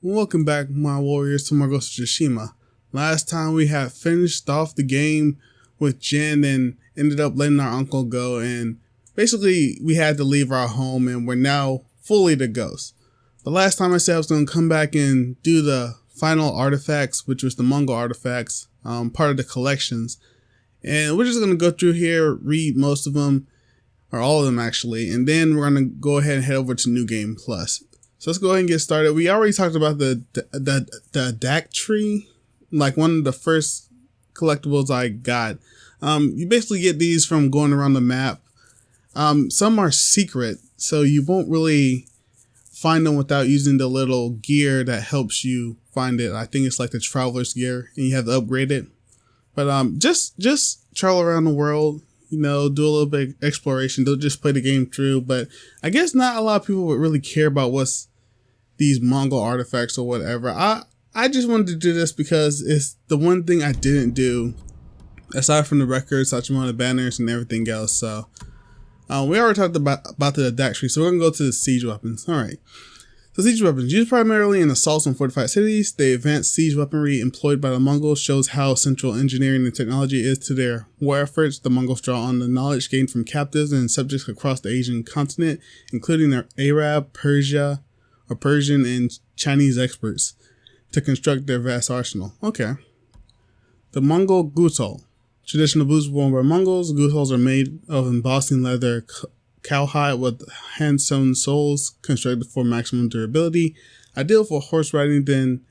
Welcome back, my warriors, to Mongol Tsushima. Last time we had finished off the game with Jin and ended up letting our uncle go, and basically we had to leave our home and we're now fully the ghost. The last time I said I was going to come back and do the final artifacts, which was the Mongol Artifacts, part of the collections. And we're just going to go through here, read most of them, or all of them actually, and then we're going to go ahead and head over to New Game Plus. So let's go ahead and get started. We already talked about the DAC tree, like one of the first collectibles I got. You basically get these from going around the map. Some are secret, so you won't really find them without using the little gear that helps you find it. I think it's like the traveler's gear, and you have to upgrade it. But just travel around the world. You know, do a little bit of exploration. Don't just play the game through. But I guess not a lot of people would really care about what's these Mongol artifacts or whatever. I just wanted to do this because it's the one thing I didn't do, aside from the records, Tsushima, the banners, and everything else. So we already talked about the DAC tree, so we're gonna go to the siege weapons. All right. So siege weapons, used primarily in assaults on fortified cities, the advanced siege weaponry employed by the Mongols shows how central engineering and technology is to their war efforts. The Mongols draw on the knowledge gained from captives and subjects across the Asian continent, including their Arab, Persian, and Chinese experts, to construct their vast arsenal. Okay. The Mongol Gutol. Traditional boots worn by Mongols. Gutols are made of embossing leather cowhide with hand-sewn soles constructed for maximum durability. Ideal for horse riding, then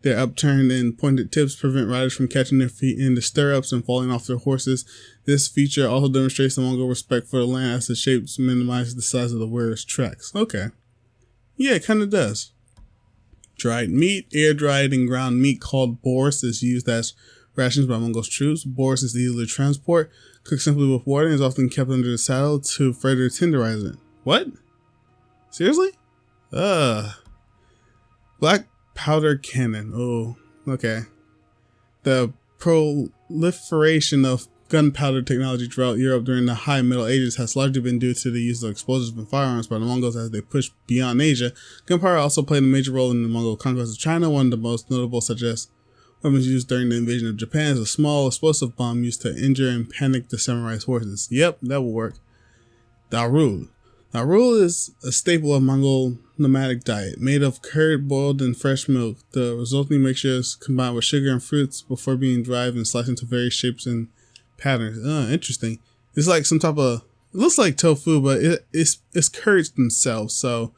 their upturned and pointed tips prevent riders from catching their feet in the stirrups and falling off their horses. This feature also demonstrates the Mongol respect for the land, as the shapes minimize the size of the wearer's tracks. Okay. Yeah, it kind of does. Dried meat. Air-dried and ground meat called boars is used as rations by Mongol troops. Boars is easy to transport. Cooked simply with water and is often kept under the saddle to further tenderize it. What? Seriously? Black powder cannon. Oh, okay. The proliferation of gunpowder technology throughout Europe during the High Middle Ages has largely been due to the use of explosives and firearms by the Mongols as they pushed beyond Asia. Gunpowder also played a major role in the Mongol conquest of China. One of the most notable, such as weapons used during the invasion of Japan, is a small explosive bomb used to injure and panic the samurai's horses. Yep, that will work. The Arlo. The Arlo is a staple of Mongol nomadic diet, made of curd boiled in fresh milk. The resulting mixture is combined with sugar and fruits before being dried and sliced into various shapes and patterns. Interesting. It's like some type of, it looks like tofu, but it's curds themselves. So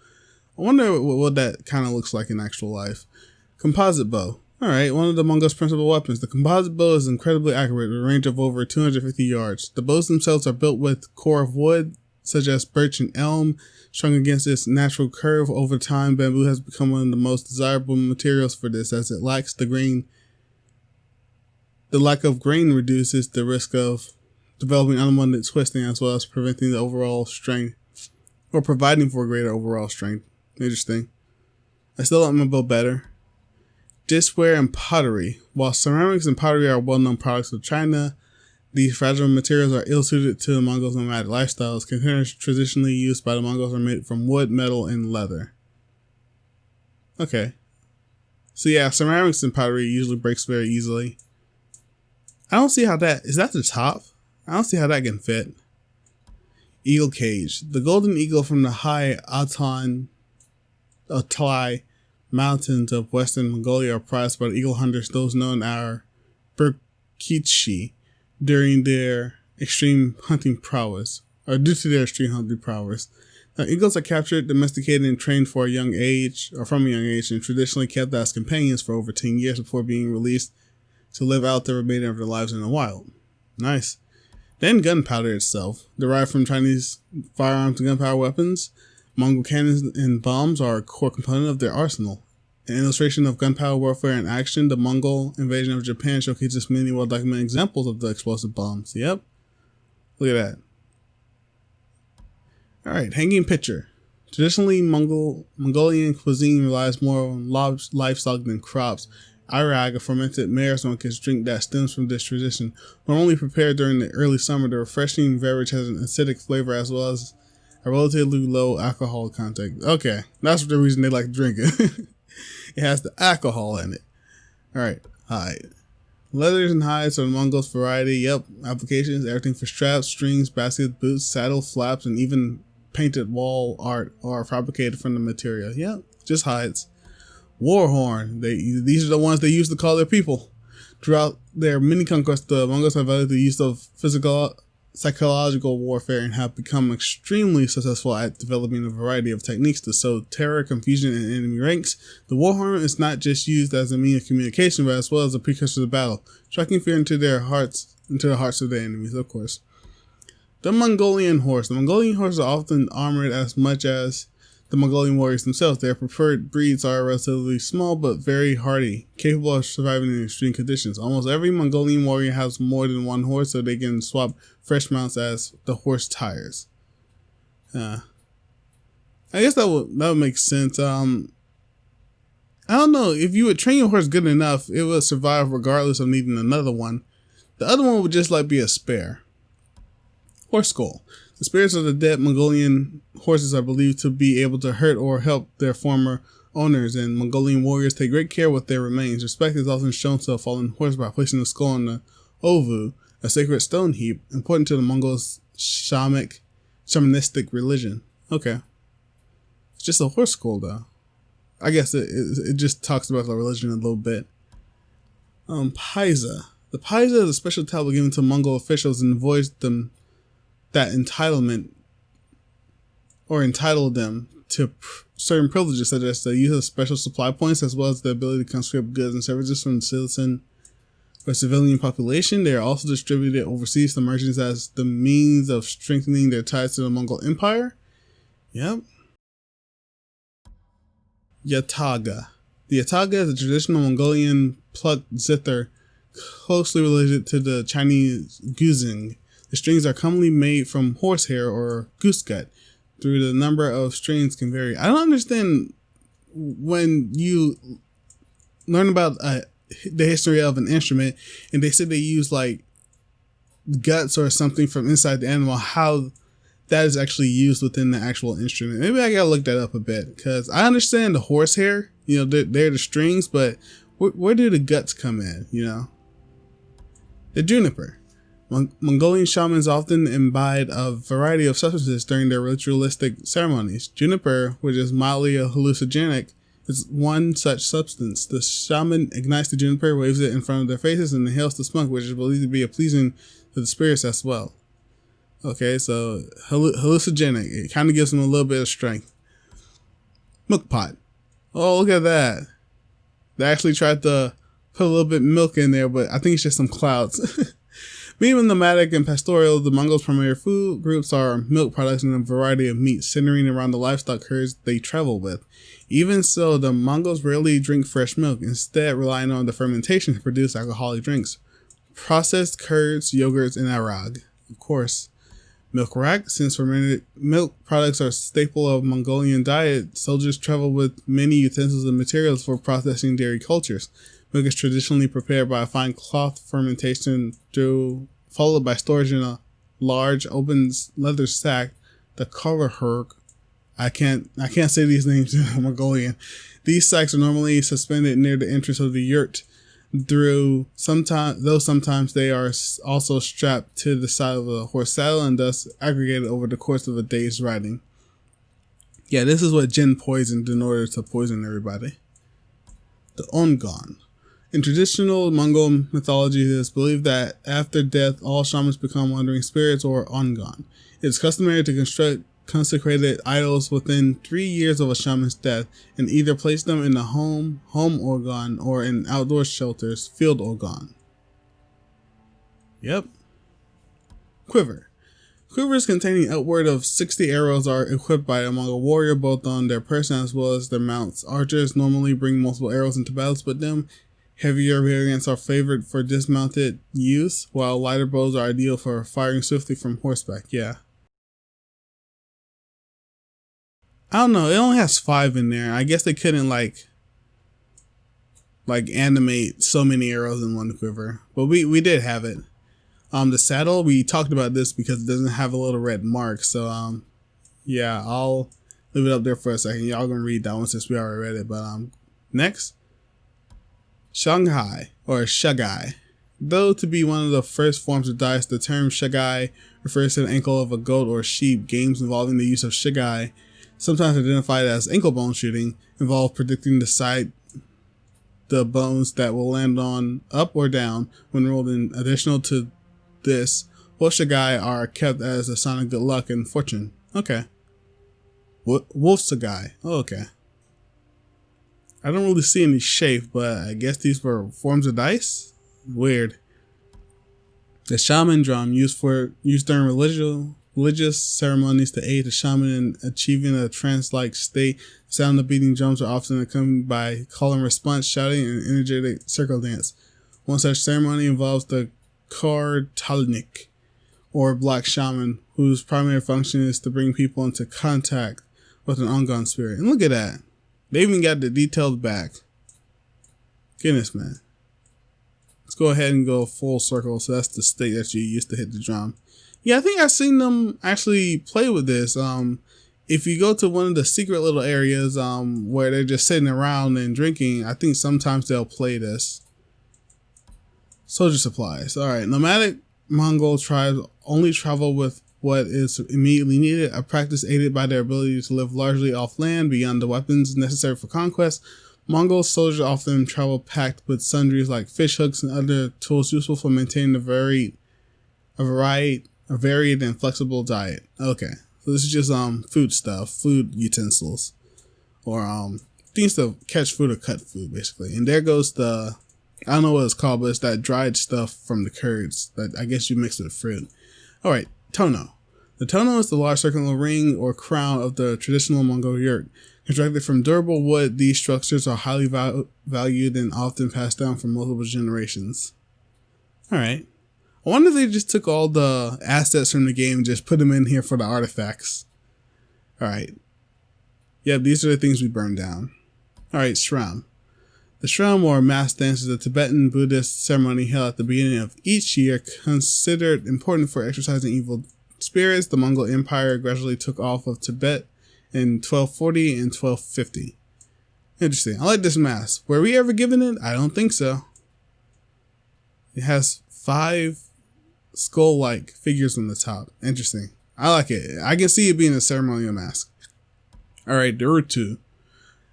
I wonder what that kind of looks like in actual life. Composite bow. Alright, one of the Mongols' principal weapons. The composite bow is incredibly accurate with a range of over 250 yards. The bows themselves are built with core of wood, such as birch and elm, strung against its natural curve. Over time, bamboo has become one of the most desirable materials for this, as it lacks the grain. The lack of grain reduces the risk of developing unwanted twisting, as well as preventing the overall strength, or providing for greater overall strength. Interesting. I still like my bow better. Dishware and pottery. While ceramics and pottery are well-known products of China, these fragile materials are ill-suited to the Mongols' nomadic lifestyles. Containers traditionally used by the Mongols are made from wood, metal, and leather. Okay. So yeah, ceramics and pottery usually breaks very easily. I don't see how that... Is that the top? I don't see how that can fit. Eagle cage. The golden eagle from the high Altai mountains of western Mongolia are prized by the eagle hunters, those known as Berkitshi, during their extreme hunting prowess, or due to their extreme hunting prowess. Now, eagles are captured, domesticated, and trained from a young age, and traditionally kept as companions for over 10 years before being released to live out the remainder of their lives in the wild. Nice. Then gunpowder itself, derived from Chinese firearms and gunpowder weapons. Mongol cannons and bombs are a core component of their arsenal. An illustration of gunpowder warfare in action, the Mongol invasion of Japan showcases many well-documented examples of the explosive bombs. Yep. Look at that. Alright, hanging pitcher. Traditionally, Mongolian cuisine relies more on livestock than crops. Irag, a fermented mare's milk, drink that stems from this tradition. Normally prepared during the early summer, the refreshing beverage has an acidic flavor as well as a relatively low alcohol content. Okay, that's the reason they like to drink it. It has the alcohol in it. Alright, hide. Leathers and hides are the Mongols' variety. Yep, applications, everything for straps, strings, baskets, boots, saddle, flaps, and even painted wall art are fabricated from the material. Yep, just hides. War horn. These are the ones they used to call their people. Throughout their many conquests, the Mongols have valued the use of psychological warfare and have become extremely successful at developing a variety of techniques to sow terror, confusion in enemy ranks. The war horn is not just used as a means of communication, but as well as a precursor to battle, striking fear into the hearts of their enemies, of course. The Mongolian horse. The Mongolian horses are often armored as much as the Mongolian warriors themselves. Their preferred breeds are relatively small but very hardy, capable of surviving in extreme conditions. Almost every Mongolian warrior has more than one horse, so they can swap fresh mounts as the horse tires. I guess that would make sense. I don't know, if you would train your horse good enough, it would survive regardless of needing another one. The other one would just be a spare. Horse skull. The spirits of the dead Mongolian horses are believed to be able to hurt or help their former owners, and Mongolian warriors take great care with their remains. Respect is often shown to a fallen horse by placing the skull on the ovu, a sacred stone heap, important to the Mongols' shamanistic religion. Okay. It's just a horse skull, though. I guess it just talks about the religion a little bit. Paisa. The Paisa is a special tablet given to Mongol officials and avoids them that entitlement or entitle them to certain privileges, such as the use of special supply points, as well as the ability to conscript goods and services from the civilian population. They are also distributed overseas to merchants as the means of strengthening their ties to the Mongol Empire. Yep. Yataga. The yataga is a traditional Mongolian plucked zither closely related to the Chinese guzheng. The strings are commonly made from horsehair or goose gut. Through the number of strings can vary. I don't understand when you learn about the history of an instrument and they said they use guts or something from inside the animal, how that is actually used within the actual instrument. Maybe I gotta look that up a bit, because I understand the horsehair, they're the strings, but where do the guts come in, The juniper. Mongolian shamans often imbibe a variety of substances during their ritualistic ceremonies. Juniper, which is mildly hallucinogenic, is one such substance. The shaman ignites the juniper, waves it in front of their faces, and inhales the smoke, which is believed to be pleasing to the spirits as well. Okay, so hallucinogenic. It kind of gives them a little bit of strength. Milk pot. Oh, look at that. They actually tried to put a little bit of milk in there, but I think it's just some clouds. Being nomadic and pastoral, the Mongols' primary food groups are milk products and a variety of meats, centering around the livestock herds they travel with. Even so, the Mongols rarely drink fresh milk, instead relying on the fermentation to produce alcoholic drinks. Processed curds, yogurts, and arag. Of course. Milk rack. Since fermented milk products are a staple of Mongolian diet, soldiers travel with many utensils and materials for processing dairy cultures. Milk is traditionally prepared by a fine cloth fermentation followed by storage in a large open leather sack, the Karaherg. I can't say these names in Mongolian. These sacks are normally suspended near the entrance of the yurt, though sometimes they are also strapped to the side of a horse saddle and thus aggregated over the course of a day's riding. Yeah, this is what Jin poisoned in order to poison everybody. The Ongon. In traditional Mongol mythology, it is believed that after death, all shamans become wandering spirits or ongon. It is customary to construct consecrated idols within 3 years of a shaman's death and either place them in a home organ, or in outdoor shelters, field organ. Yep. Quiver. Quivers containing upward of 60 arrows are equipped by a Mongol warrior both on their person as well as their mounts. Archers normally bring multiple arrows into battles with them. Heavier variants are favored for dismounted use, while lighter bows are ideal for firing swiftly from horseback. Yeah. I don't know, it only has 5 in there. I guess they couldn't animate so many arrows in one quiver. But we did have it. The saddle, we talked about this because it doesn't have a little red mark. So yeah, I'll leave it up there for a second. Y'all gonna read that one since we already read it. But Next, Shanghai or Shagai. Though to be one of the first forms of dice, the term Shagai refers to the ankle of a goat or sheep. Games involving the use of Shagai, sometimes identified as ankle bone shooting, involve predicting the bones that will land on up or down when rolled. In additional to this, wolf Shagai are kept as a sign of good luck and fortune. Okay. Wolf Shagai. Oh, okay. I don't really see any shape, but I guess these were forms of dice? Weird. The shaman drum used during religious ceremonies to aid the shaman in achieving a trance-like state. The sound of beating drums are often accompanied by call and response, shouting, and energetic circle dance. One such ceremony involves the Kartalnik, or black shaman, whose primary function is to bring people into contact with an ungone spirit. And look at that. They even got the detailed back. Goodness, man. Let's go ahead and go full circle. So that's the state that you use to hit the drum. Yeah, I think I've seen them actually play with this. If you go to one of the secret little areas where they're just sitting around and drinking, I think sometimes they'll play this. Soldier supplies. All right, nomadic Mongol tribes only travel with what is immediately needed, a practice aided by their ability to live largely off land beyond the weapons necessary for conquest. Mongol soldiers often travel packed with sundries like fish hooks and other tools useful for maintaining a varied and flexible diet. Okay, so this is just food stuff, food utensils, or things to catch food or cut food, basically. And there goes the, I don't know what it's called, but it's that dried stuff from the curds that I guess you mix with fruit. All right, tono. The tono is the large circular ring or crown of the traditional Mongol yurt. Constructed from durable wood, these structures are highly valued and often passed down for multiple generations. Alright. I wonder if they just took all the assets from the game and just put them in here for the artifacts. Alright. Yep, these are the things we burned down. Alright, Shram. The Shram, or mass dance, is a Tibetan Buddhist ceremony held at the beginning of each year, considered important for exorcising evil spirits. The Mongol Empire gradually took off of Tibet in 1240 and 1250. Interesting. I like this mask. Were we ever given it? I don't think so. It has 5 skull-like figures on the top. Interesting. I like it. I can see it being a ceremonial mask. Alright, Durutu.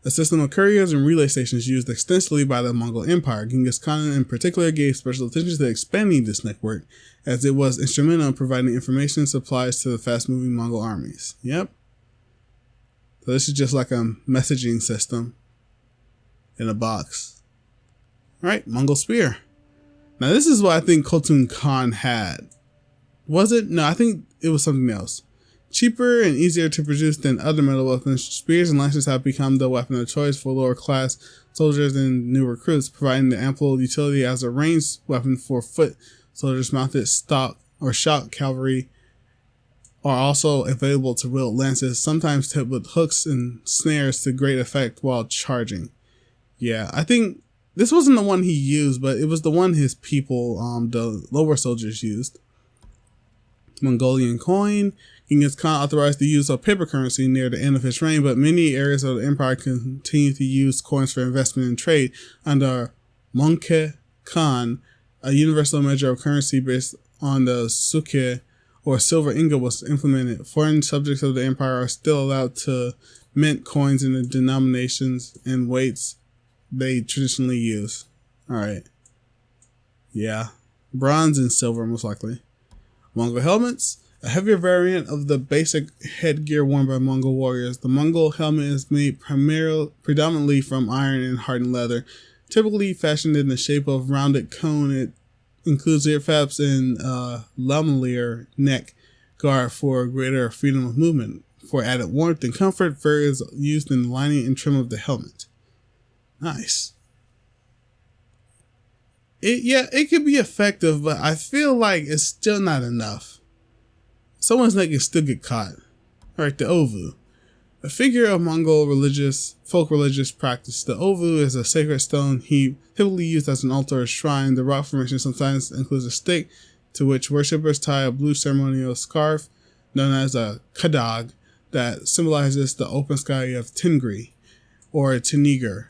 A system of couriers and relay stations used extensively by the Mongol Empire. Genghis Khan in particular gave special attention to expanding this network, as it was instrumental in providing information and supplies to the fast-moving Mongol armies. Yep. So this is just like a messaging system in a box. Alright, Mongol Spear. Now this is what I think Khotun Khan had. Was it? No, I think it was something else. Cheaper and easier to produce than other metal weapons, spears and lances have become the weapon of choice for lower class soldiers and new recruits, providing the ample utility as a ranged weapon for foot soldiers. Mounted stock or shock cavalry are also available to wield lances, sometimes tipped with hooks and snares to great effect while charging. Yeah, I think this wasn't the one he used, but it was the one his people, the lower soldiers, used. Mongolian coin. Genghis Khan authorized the use of paper currency near the end of his reign, but many areas of the empire continued to use coins for investment and trade. Under Mongke Khan, a universal measure of currency based on the suke, or silver ingot, was implemented. Foreign subjects of the empire are still allowed to mint coins in the denominations and weights they traditionally use. Alright. Yeah. Bronze and silver, most likely. Mongol helmets. A heavier variant of the basic headgear worn by Mongol warriors. The Mongol helmet is made predominantly from iron and hardened leather, typically fashioned in the shape of rounded cone. It includes ear flaps and lamelier neck guard for greater freedom of movement. For added warmth and comfort, fur is used in the lining and trim of the helmet. Nice. It could be effective, but I feel like it's still not enough. Someone's neck can still get caught. Alright, the Ovu. A figure of Mongol folk religious practice. The Ovu is a sacred stone heap typically used as an altar or shrine. The rock formation sometimes includes a stake to which worshippers tie a blue ceremonial scarf known as a kadag that symbolizes the open sky of Tingri or Tiniger.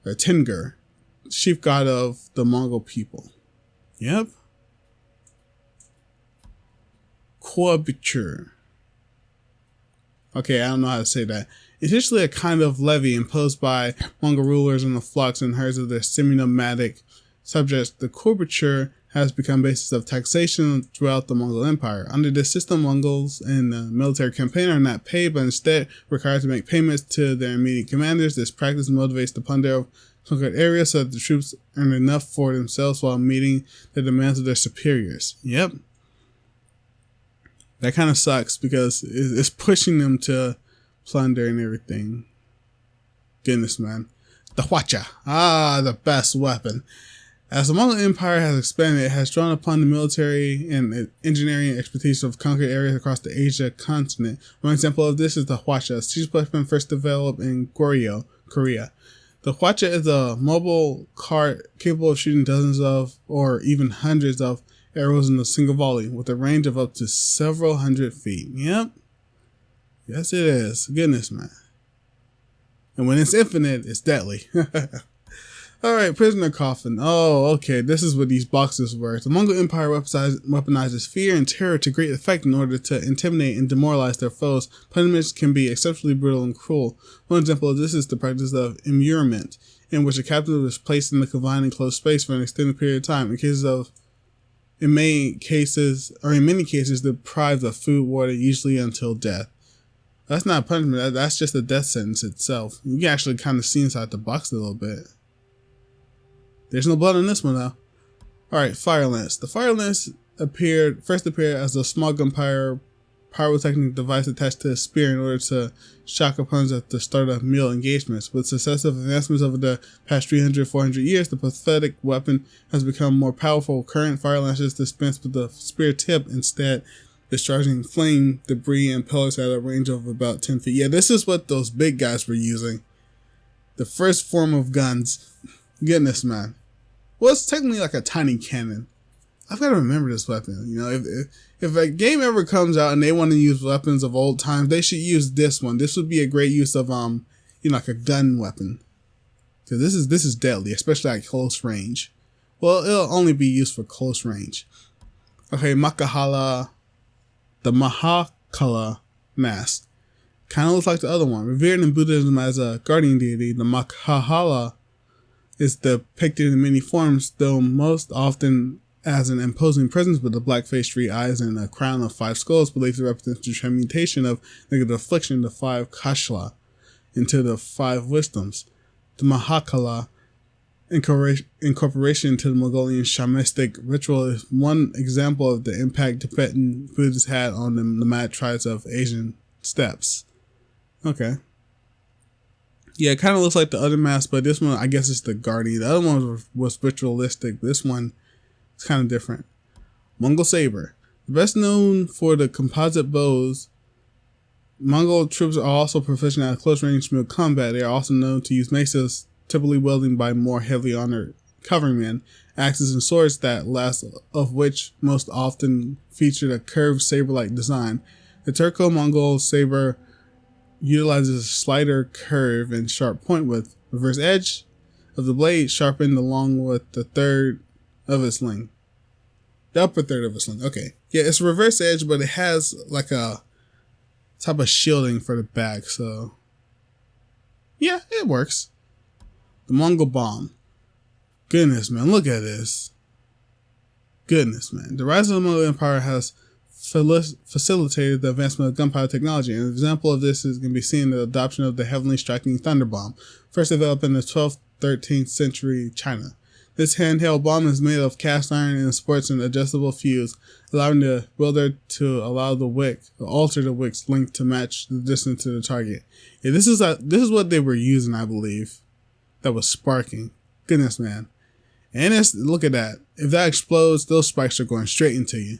or Tinger, chief god of the Mongol people. Yep. Coibiture. Okay, I don't know how to say that. Essentially a kind of levy imposed by Mongol rulers on the flocks and herds of their semi-nomadic subjects. The coibiture has become basis of taxation throughout the Mongol Empire. Under this system, Mongols in the military campaign are not paid, but instead required to make payments to their immediate commanders. This practice motivates the plunder of conquered areas so that the troops earn enough for themselves while meeting the demands of their superiors. Yep. That kind of sucks because it's pushing them to plunder and everything. Goodness, man. The Hwacha. The best weapon. As the Mongol Empire has expanded, it has drawn upon the military and engineering expertise of conquered areas across the Asia continent. One example of this is the Hwacha, a siege weapon first developed in Goryeo, Korea. The Hwacha is a mobile cart capable of shooting dozens of, or even hundreds of, arrows in a single volley, with a range of up to several hundred feet. Yep. Yes, it is. Goodness, man. And when it's infinite, it's deadly. Alright, prisoner coffin. Oh, okay, this is what these boxes were. The Mongol Empire weaponizes fear and terror to great effect in order to intimidate and demoralize their foes. Punishments can be exceptionally brutal and cruel. One example of this is the practice of immurement, in which a captive is placed in a confined and closed space for an extended period of time. In many cases, deprived of food, water, usually until death. That's not punishment, that's just a death sentence itself. You can actually kind of see inside the box a little bit. There's no blood on this one though. Alright, fire lance. The fire lance first appeared as a small gunpowder pyrotechnic device attached to a spear in order to shock opponents at the start of melee engagements. With successive advancements over the past 300-400 years, the pathetic weapon has become more powerful. Current fire lances dispense with the spear tip, instead discharging flame, debris, and pellets at a range of about 10 feet. Yeah, this is what those big guys were using. The first form of guns. Goodness, man. Well, it's technically like a tiny cannon. I've got to remember this weapon. You know, if a game ever comes out and they want to use weapons of old times, they should use this one. This would be a great use of like a gun weapon. Because this is deadly, especially at close range. Well, it'll only be used for close range. Okay, Makahala, the Mahakala mask. Kind of looks like the other one. Revered in Buddhism as a guardian deity, the Makahala is depicted in many forms, though most often as an imposing presence with the black face, 3 eyes, and a crown of 5 skulls, believed to represent the transmutation of negative affliction, the 5 kashla, into the 5 wisdoms. The Mahakala incorporation into the Mongolian shamanistic ritual is one example of the impact Tibetan Buddhists had on the nomadic tribes of Asian steppes. Okay. Yeah, it kind of looks like the other mask, but this one, I guess it's the Guardian. The other one was ritualistic. This one is kind of different. Mongol Saber. The best known for the composite bows, Mongol troops are also proficient at close-range melee combat. They are also known to use maces, typically wielded by more heavily armored cavalrymen, axes and swords, that last of which most often featured a curved saber-like design. The Turco-Mongol saber utilizes a slighter curve and sharp point with reverse edge of the blade sharpened along with the third of its length. The upper third of its length. Okay. Yeah, it's a reverse edge, but it has like a type of shielding for the back, so yeah, it works. The Mongol bomb. Goodness, man, look at this. Goodness, man. The rise of the Mongol Empire has facilitated the advancement of gunpowder technology. An example of this is going to be seen in the adoption of the heavily striking thunder bomb, first developed in the 12th, 13th century China. This handheld bomb is made of cast iron and sports an adjustable fuse, allowing the wielder to alter the wick's length to match the distance to the target. Yeah, this is what they were using, I believe. That was sparking. Goodness, man. And look at that. If that explodes, those spikes are going straight into you.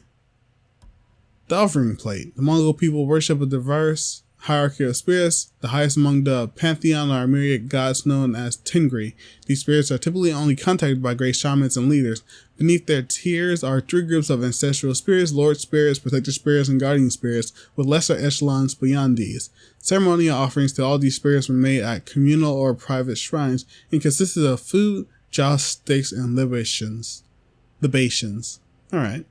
The offering plate. The Mongol people worship a diverse hierarchy of spirits. The highest among the pantheon are myriad gods known as Tengri. These spirits are typically only contacted by great shamans and leaders. Beneath their tiers are 3 groups of ancestral spirits, lord spirits, protector spirits, and guardian spirits, with lesser echelons beyond these. Ceremonial offerings to all these spirits were made at communal or private shrines and consisted of food, joust, stakes, and libations. Alright.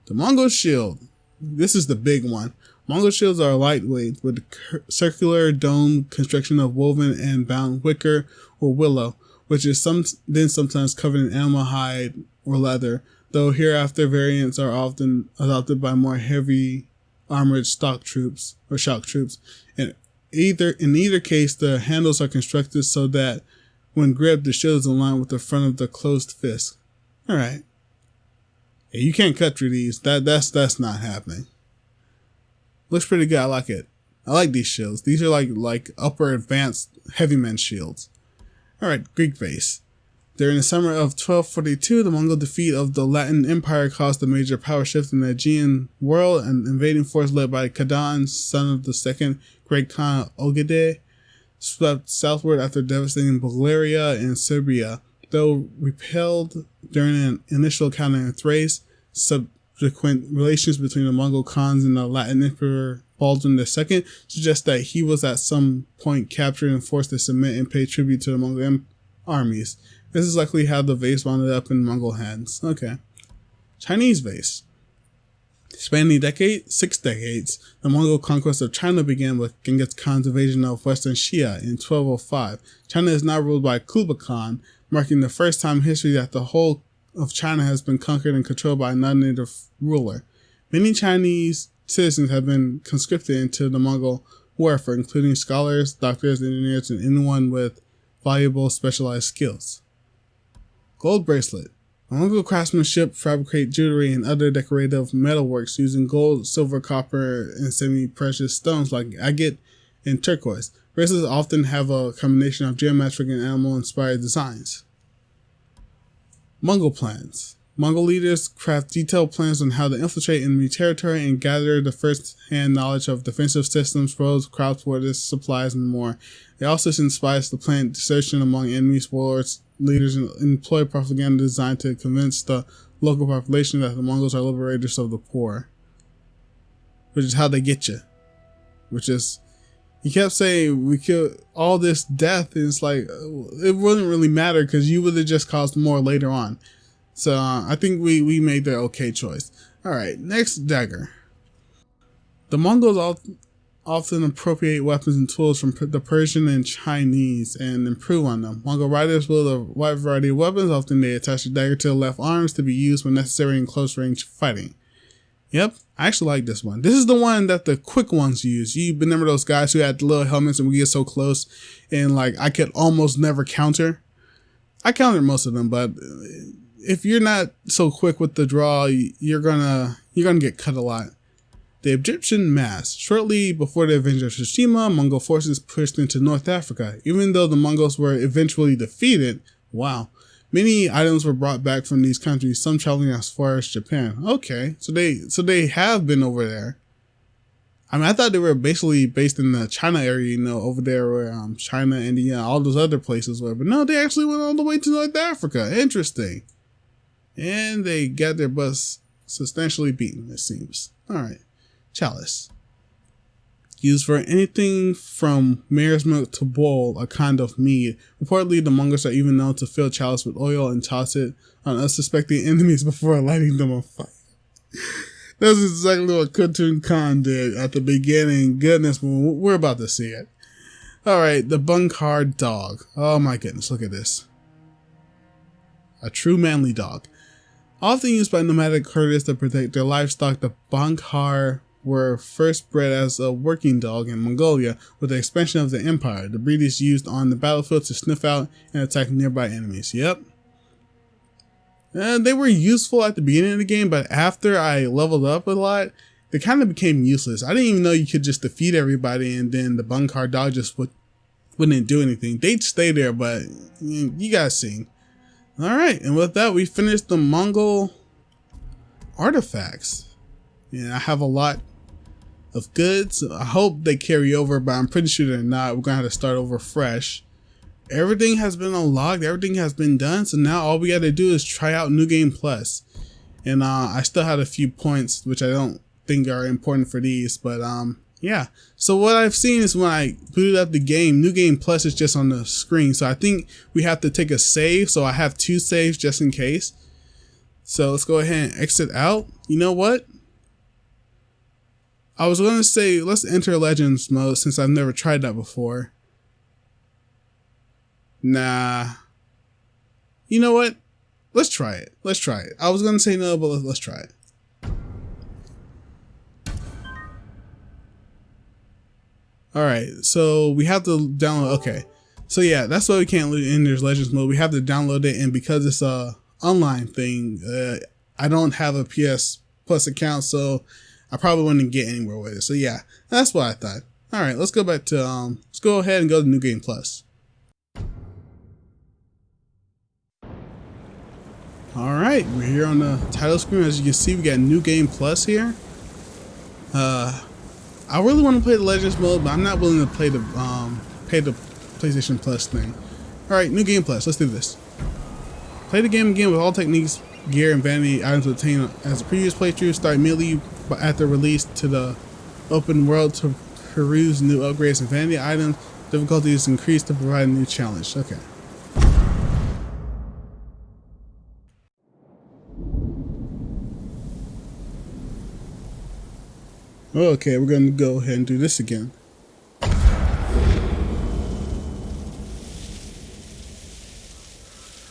The Mongol shield. This is the big one. Mongol shields are lightweight with circular dome construction of woven and bound wicker or willow, which is sometimes covered in animal hide or leather, though hereafter variants are often adopted by more heavy armored shock troops. In either case, the handles are constructed so that when gripped, the shield is aligned with the front of the closed fist. Alright. Yeah, you can't cut through these. That's not happening. Looks pretty good. I like it. I like these shields. These are like upper advanced heavy men shields. Alright, Greek base. During the summer of 1242, the Mongol defeat of the Latin Empire caused a major power shift in the Aegean world. An invading force led by Kadan, son of the second great Khan Ogedei, swept southward after devastating Bulgaria and Serbia. Though repelled during an initial encounter in Thrace, subsequent relations between the Mongol Khans and the Latin Emperor Baldwin II suggest that he was at some point captured and forced to submit and pay tribute to the Mongol armies. This is likely how the vase wound up in Mongol hands. Okay. Chinese vase. Spanning 6 decades, the Mongol conquest of China began with Genghis Khan's invasion of Western Xia in 1205. China is now ruled by Kublai Khan, marking the first time in history that the whole of China has been conquered and controlled by a non-native ruler. Many Chinese citizens have been conscripted into the Mongol warfare, including scholars, doctors, engineers, and anyone with valuable specialized skills. Gold bracelet. Mongol craftsmanship fabricate jewelry and other decorative metalworks using gold, silver, copper, and semi-precious stones like agate and turquoise. Bracelets often have a combination of geometric and animal-inspired designs. Mongol plans. Mongol leaders craft detailed plans on how to infiltrate enemy territory and gather the first-hand knowledge of defensive systems, roads, crowd borders, supplies, and more. They also send spies to plant desertion among enemies, warlords, leaders, and employ propaganda designed to convince the local population that the Mongols are liberators of the poor. Which is how they get you. He kept saying, we killed all this death, and it's like, it wouldn't really matter because you would have just caused more later on. So I think we made the okay choice. Alright, next, dagger. The Mongols often appropriate weapons and tools from the Persian and Chinese and improve on them. Mongol riders wield a wide variety of weapons. Often they attach a dagger to the left arms to be used when necessary in close range fighting. Yep, I actually like this one. This is the one that the quick ones use. You remember those guys who had the little helmets and we get so close and like I could almost never counter? I countered most of them, but if you're not so quick with the draw, you're gonna get cut a lot. The Egyptian mask. Shortly before the invasion of Tsushima, Mongol forces pushed into North Africa. Even though the Mongols were eventually defeated, many items were brought back from these countries, some traveling as far as Japan. Okay, so they have been over there. I mean, I thought they were basically based in the China area, over there where China, India, all those other places were. But no, they actually went all the way to North Africa. Interesting. And they got their butts substantially beaten, it seems. Alright. Chalice. Used for anything from mare's milk to boil, a kind of mead. Reportedly, the Mongols are even known to fill chalice with oil and toss it on unsuspecting enemies before lighting them on fire. That's exactly what Kublai Khan did at the beginning. Goodness, we're about to see it. Alright, the Bunkhar dog. Oh my goodness, look at this. A true manly dog. Often used by nomadic herders to protect their livestock, the Bunkhar were first bred as a working dog in Mongolia. With the expansion of the empire, the breed is used on the battlefield to sniff out and attack nearby enemies. Yep. They were useful at the beginning of the game, but after I leveled up a lot, they kind of became useless. I didn't even know you could just defeat everybody and then the Bunkhar dog just wouldn't do anything. They'd stay there, but you guys seen. Alright, and with that, we finished the Mongol artifacts. And I have a lot of goods. I hope they carry over, but I'm pretty sure they're not. We're gonna have to start over fresh. Everything has been unlocked, everything has been done, so now all we gotta do is try out New Game Plus. And I still had a few points which I don't think are important for these, but yeah. So what I've seen is when I booted up the game, New Game Plus is just on the screen. So I think we have to take a save. So I have 2 saves just in case. So let's go ahead and exit out. You know what? I was going to say, let's enter Legends mode since I've never tried that before. Nah. You know what? Let's try it. Let's try it. I was going to say no, but let's try it. Alright, so we have to download, okay. So yeah, that's why we can't enter Legends mode. We have to download it, and because it's a online thing, I don't have a PS Plus account, so I probably wouldn't get anywhere with it. So yeah, that's what I thought. Alright, let's go back to, let's go ahead and go to New Game Plus. Alright, we're here on the title screen. As you can see, we got New Game Plus here. I really want to play the Legends mode, but I'm not willing to play the pay the PlayStation Plus thing. Alright, New Game Plus, let's do this. Play the game again with all techniques, gear, and vanity items obtained as the previous playthrough. Start immediately after release to the open world to peruse new upgrades and vanity items. Difficulty is increased to provide a new challenge. Okay. Okay, we're going to go ahead and do this again.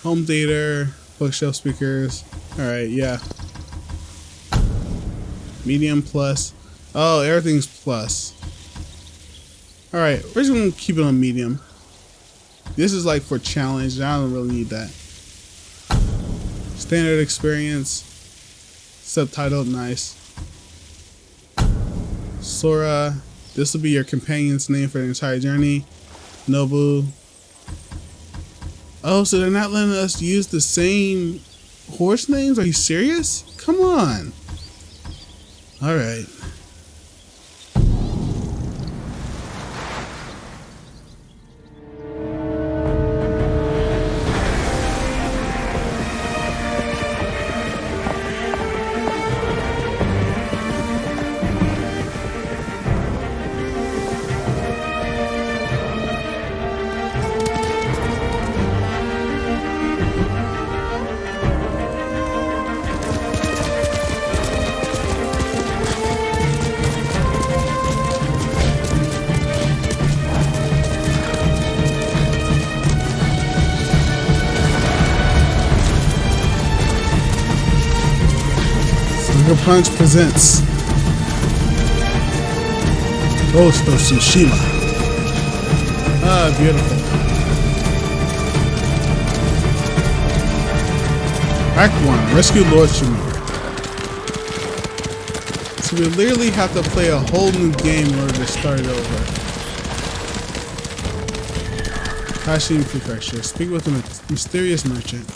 Home theater, bookshelf speakers. Alright, yeah. Medium plus. Oh, everything's plus. Alright, we're just going to keep it on medium. This is like for challenge. I don't really need that. Standard experience. Subtitled, nice. Sora, this will be your companion's name for the entire journey. Nobu. Oh, so they're not letting us use the same horse names? Are you serious? Come on. Alright. Sucker Punch presents Ghost of Tsushima. Ah, beautiful. Act 1, Rescue Lord Shamir. So we literally have to play a whole new game in order to start it over. Kashin Prefecture. Speak with a mysterious merchant.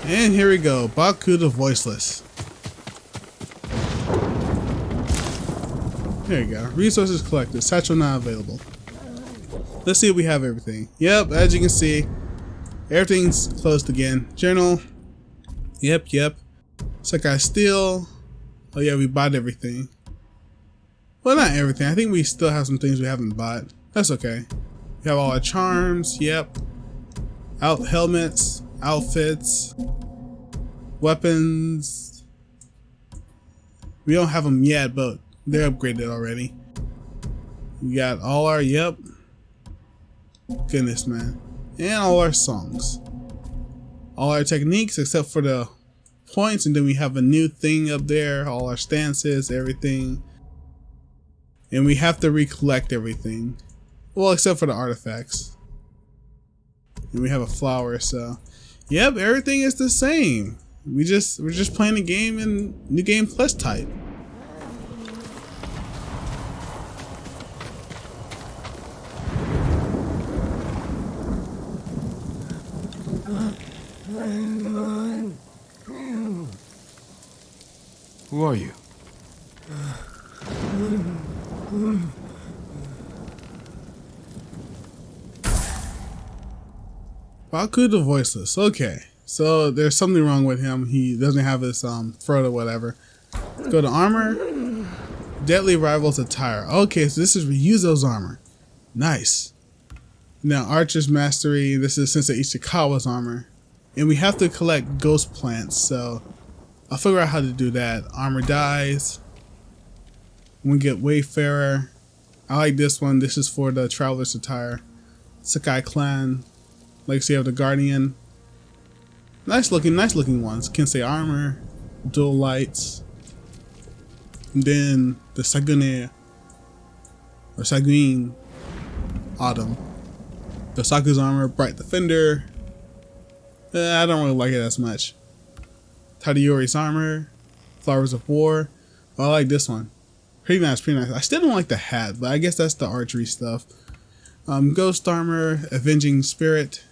And here we go, Baku the Voiceless. There you go. Resources collected. Satchel not available. Let's see if we have everything. Yep, as you can see, everything's closed again. Journal. Yep. Sekai Steel. Oh yeah, we bought everything. Well, not everything. I think we still have some things we haven't bought. That's okay. We have all our charms. Yep. Helmets. Outfits. Weapons. We don't have them yet, but they're upgraded already. We got all our, yep. Goodness, man. And all our songs. All our techniques except for the points, and then we have a new thing up there. All our stances, everything. And we have to recollect everything. Well, except for the artifacts. And we have a flower, so. Yep, everything is the same. We're just playing a game in New Game Plus type. Who are you? Baku the Voiceless. Okay, so there's something wrong with him. He doesn't have his throat or whatever. Let's go to armor. Deadly Rivals attire. Okay, so this is Ryuzo's armor. Nice. Now Archer's Mastery. This is Sensei Ishikawa's armor. And we have to collect ghost plants, so I'll figure out how to do that. Armor dies. We get Wayfarer. I like this one. This is for the Traveler's attire. Sakai Clan. Legacy of the Guardian. Nice looking ones. Kensei armor. Dual lights. And then the Sagune or Saguin Autumn. The Saku's armor, Bright Defender. I don't really like it as much. Tadayori's armor, Flowers of War. Oh, I like this one. Pretty nice, pretty nice. I still don't like the hat, but I guess that's the archery stuff. Ghost armor, Avenging Spirit.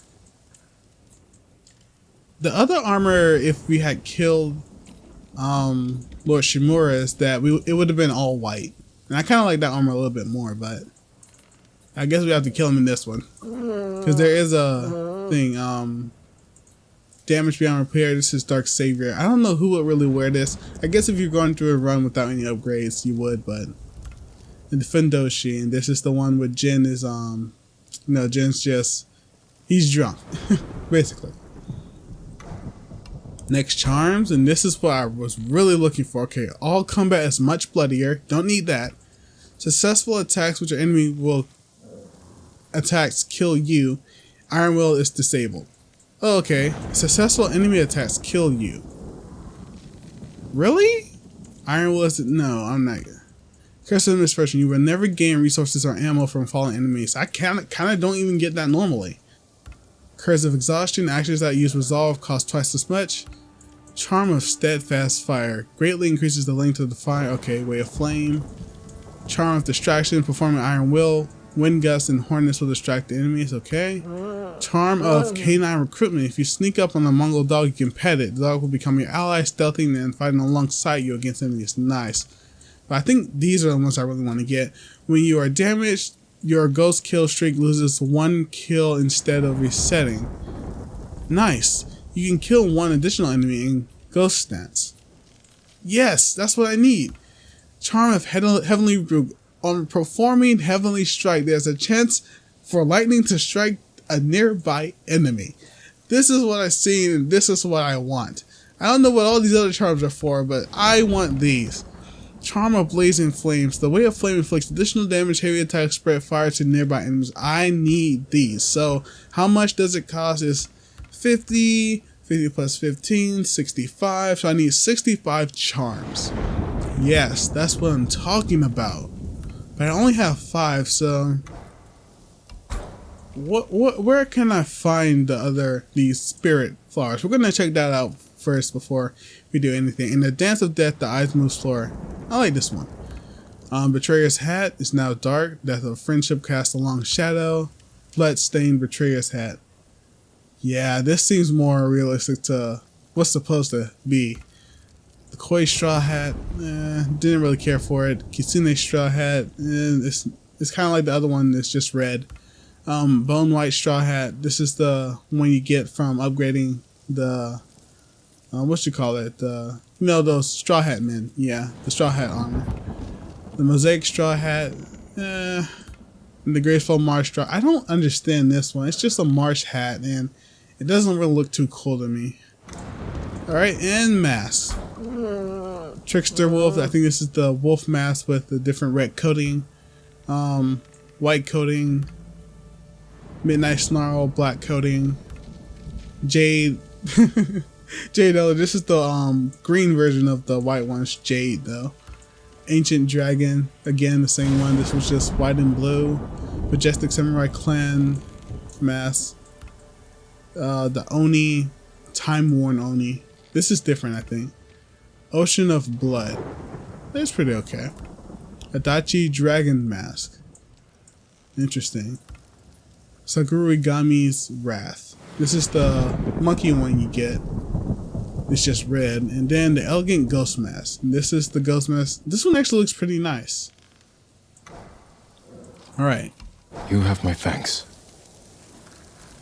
The other armor, if we had killed Lord Shimura's, that it would have been all white. And I kind of like that armor a little bit more, but I guess we have to kill him in this one. Because there is a thing, damage beyond repair. This is Dark Savior. I don't know who would really wear this. I guess if you're going through a run without any upgrades, you would, but the Defendoshi, and this is the one with Jin is, Jin's just, he's drunk, basically. Next, Charms, and this is what I was really looking for. Okay, all combat is much bloodier. Don't need that. Successful attacks which your enemy will attacks kill you. Iron Will is disabled. Oh, okay. Successful enemy attacks kill you. Really? Iron Will is... No, I'm not... Curse of Misfortune. You will never gain resources or ammo from fallen enemies. I kind of don't even get that normally. Curse of Exhaustion. Actions that use Resolve cost twice as much. Charm of Steadfast Fire. Greatly increases the length of the fire. Okay, Way of Flame. Charm of Distraction. Performing Iron Will. Wind Gust and Hornets will distract the enemies. Okay. Charm of Canine Recruitment. If you sneak up on a Mongol dog, you can pet it. The dog will become your ally, stealthing and fighting alongside you against enemies. Nice. But I think these are the ones I really want to get. When you are damaged, your ghost kill streak loses 1 kill instead of resetting. Nice. You can kill 1 additional enemy in ghost stance. Yes, that's what I need. Charm of Heavenly Rebuke. On performing Heavenly Strike, there's a chance for lightning to strike a nearby enemy. This is what I've seen, and this is what I want. I don't know what all these other charms are for, but I want these. Charm of Blazing Flames. The Way of Flame inflicts additional damage, heavy attacks, spread fire to nearby enemies. I need these. So how much does it cost? Is 50 plus 15, 65. So I need 65 charms. Yes, that's what I'm talking about. But I only have 5, so where can I find these spirit flowers? We're gonna check that out first before we do anything. In the Dance of Death, the eyes move slower. I like this one. Betrayer's Hat is now dark. Death of Friendship casts a long shadow. Blood-stained Betrayer's Hat. Yeah, this seems more realistic to what's supposed to be. The Koi Straw Hat, didn't really care for it. Kitsune Straw Hat, it's kind of like the other one that's just red. Bone White Straw Hat, this is the one you get from upgrading the, those Straw Hat men. Yeah, the Straw Hat armor. The Mosaic Straw Hat, and the Graceful Marsh Straw. I don't understand this one. It's just a marsh hat, and it doesn't really look too cool to me. Alright, and Mask. Trickster Wolf. I think this is the wolf mask with the different red coating, white coating, Midnight Snarl, black coating, Jade. Jade. This is the green version of the white one's Jade though. Ancient Dragon. Again, the same one. This was just white and blue. Majestic Samurai Clan mask. The Oni, Time Worn Oni. This is different, I think. Ocean of Blood. That's pretty okay. Adachi Dragon Mask. Interesting. Sagurigami's Wrath. This is the monkey one you get. It's just red. And then the Elegant Ghost Mask. This is the Ghost Mask. This one actually looks pretty nice. Alright. You have my thanks.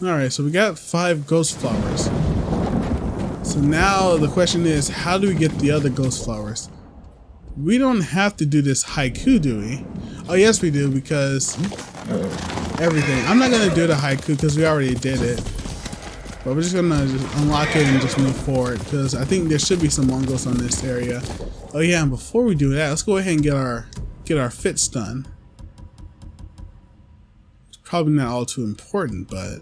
Alright, so we got 5 ghost flowers. So now the question is, how do we get the other ghost flowers? We don't have to do this haiku, do we? Oh, yes we do, because everything. I'm not going to do the haiku because we already did it. But we're just going to unlock it and just move forward, because I think there should be some Mongols on this area. Oh yeah, and before we do that, let's go ahead and get our fits done. It's probably not all too important, but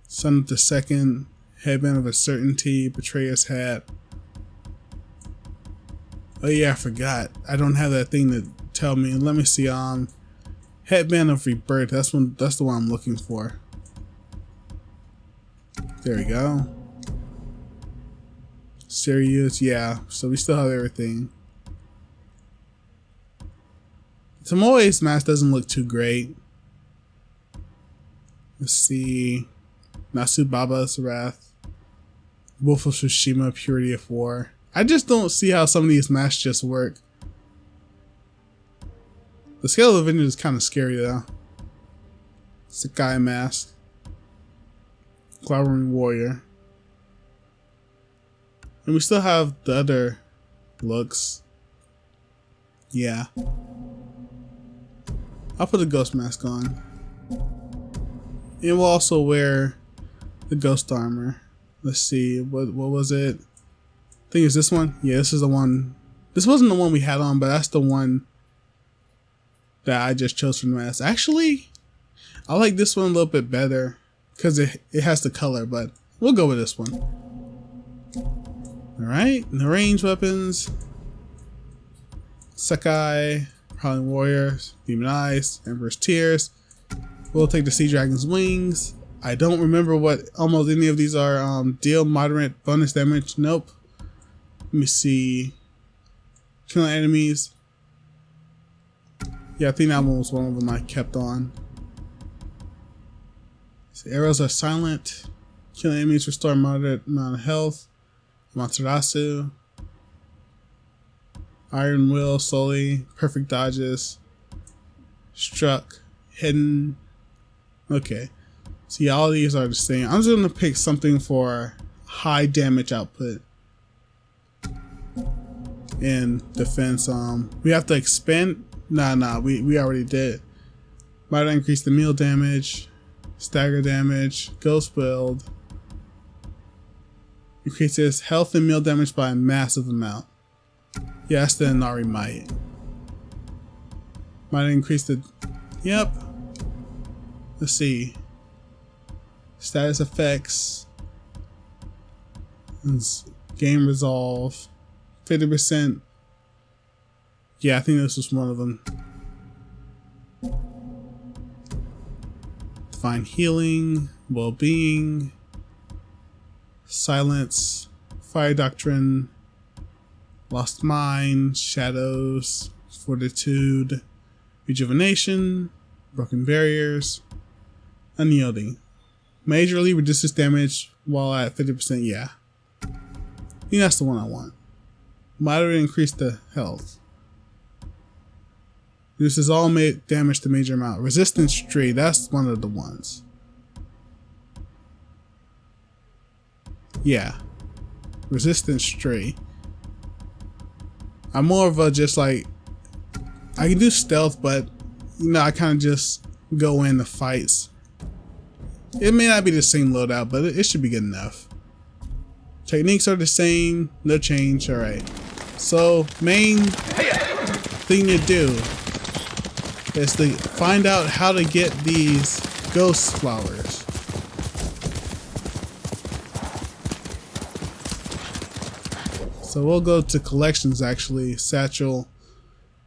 Son of the Second, Headband of a Certainty, Betrayer's Hat. Oh yeah, I forgot. I don't have that thing to tell me. Let me see. Headband of Rebirth. That's the one I'm looking for. There we go. Serious, yeah. So we still have everything. Tomoe's mask doesn't look too great. Let's see. Nasu Baba's Wrath. Wolf of Tsushima, Purity of War. I just don't see how some of these masks just work. The Scale of Vengeance is kind of scary though. Sakai mask. Glowering Warrior. And we still have the other looks. Yeah. I'll put the ghost mask on. And we'll also wear the ghost armor. Let's see, what was it? I think it's this one. Yeah, this is the one. This wasn't the one we had on, but that's the one that I just chose from the mask. Actually, I like this one a little bit better because it has the color, but we'll go with this one. Alright, the range weapons. Sakai, Prowling Warriors, Demon Eyes, Emperor's Tears. We'll take the Sea Dragon's Wings. I don't remember what almost any of these are. Deal moderate bonus damage. Nope. Let me see. Killing enemies. Yeah, I think that one was one of them I kept on. So arrows are silent. Killing enemies restore moderate amount of health. Matarasu. Iron Will, Sully, Perfect Dodges. Struck. Hidden. Okay. See, all these are the same. I'm just going to pick something for high damage output. And defense. We have to expand. Nah, we already did. Might increase the meal damage. Stagger damage. Ghost build. Increases health and meal damage by a massive amount. Yeah, that's the Inari Might. Might increase the... Yep. Let's see. Status effects. Game resolve. 50%. Yeah, I think this was one of them. Divine healing. Well-being. Silence. Fire Doctrine. Lost Mind. Shadows. Fortitude. Rejuvenation. Broken Barriers. Unyielding. Majorly reduces damage while at 50%. Yeah. I think that's the one I want. Moderate increase the health. Reduces all damage to major amount. Resistance tree. That's one of the ones. Yeah. Resistance tree. I'm more of a just like... I can do stealth, but you know, I kind of just go in the fights. It may not be the same loadout, but it should be good enough. Techniques are the same, no change. Alright. So, main thing to do is to find out how to get these ghost flowers. So we'll go to collections actually. Satchel.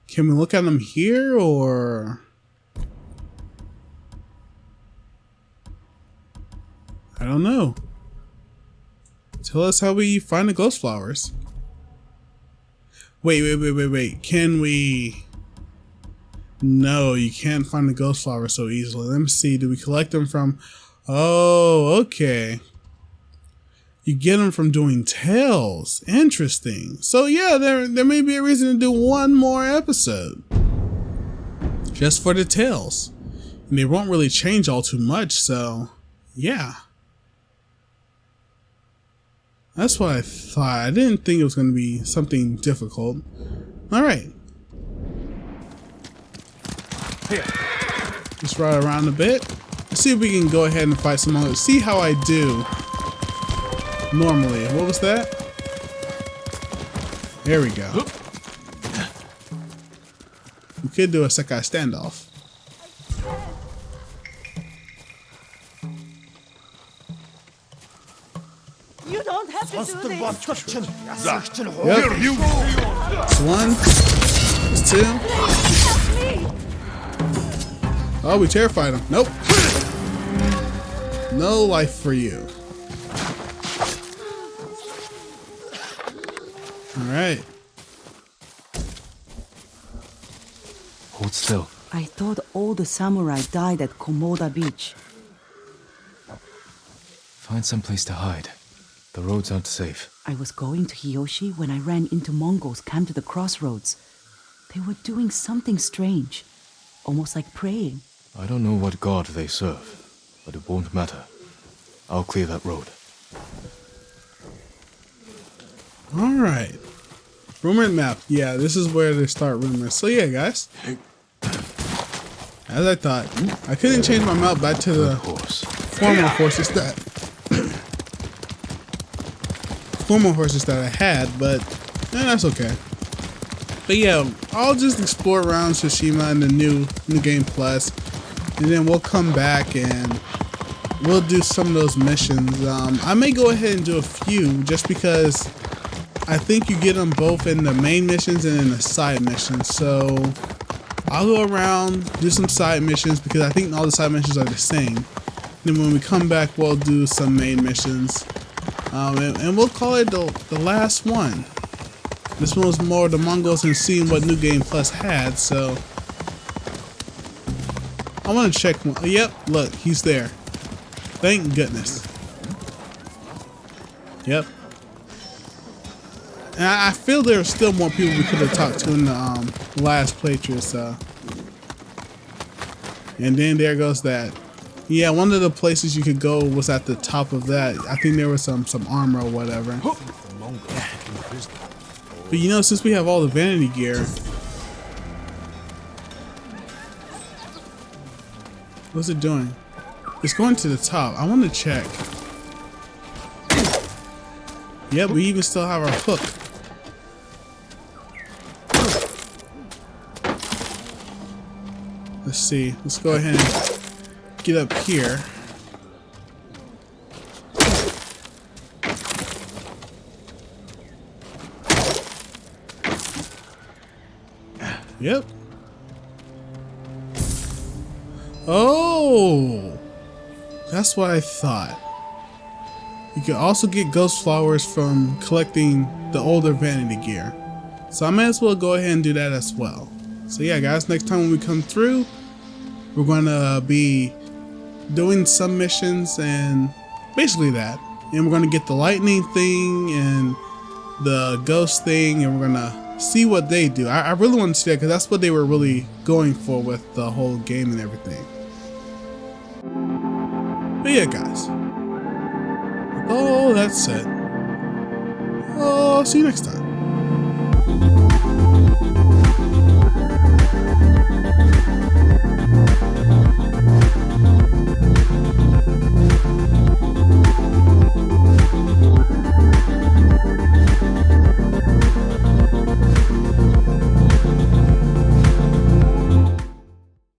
Can we look at them here or... I don't know. Tell us how we find the ghost flowers. Wait. Can we... No, you can't find the ghost flowers so easily. Let me see. Do we collect them from... Oh, okay. You get them from doing tales. Interesting. So yeah, there may be a reason to do one more episode. just for the tails. And they won't really change all too much, so yeah. That's what I thought. I didn't think it was going to be something difficult. Alright. Just ride around a bit. Let's see if we can go ahead and fight some Mongols. See how I do normally. What was that? There we go. We could do a Sekai standoff. You don't have to do this. Yep. It's one. It's two. Help me. Oh, we terrified him. Nope. No life for you. Alright. Hold still. I thought all the samurai died at Komoda Beach. Find some place to hide. The roads aren't safe. I was going to Hiyoshi when I ran into Mongols camped at the crossroads. They were doing something strange, almost like praying. I don't know what god they serve, but it won't matter. I'll clear that road. Alright. Rumored map. Yeah, this is where they start rumors. So yeah, guys. As I thought, I couldn't change my mount back to the former horses that I had, but that's okay. But yeah, I'll just explore around Tsushima and the new game plus, and then we'll come back and we'll do some of those missions. I may go ahead and do a few just because I think you get them both in the main missions and in the side missions. So I'll go around, do some side missions because I think all the side missions are the same. Then when we come back, we'll do some main missions. And we'll call it the last one. This one was more the Mongols and seeing what New Game Plus had, so I want to check one. Yep, look, he's there. Thank goodness. Yep. And I feel there are still more people we could have talked to in the last playthrough, so. And then there goes that. Yeah, one of the places you could go was at the top of that. I think there was some armor or whatever. But you know, since we have all the vanity gear, what's it doing? It's going to the top. I want to check. Yep, we even still have our hook. Let's see. Let's go ahead and get up here. Yep. Oh, that's what I thought. You can also get ghost flowers from collecting the older vanity gear. So I may as well go ahead and do that as well. So yeah, guys, next time when we come through, we're going to be doing some missions and basically that. And we're going to get the lightning thing and the ghost thing, and we're going to see what they do. I really want to see that because that's what they were really going for with the whole game and everything. But yeah, guys. Oh, that's it. Oh, see you next time.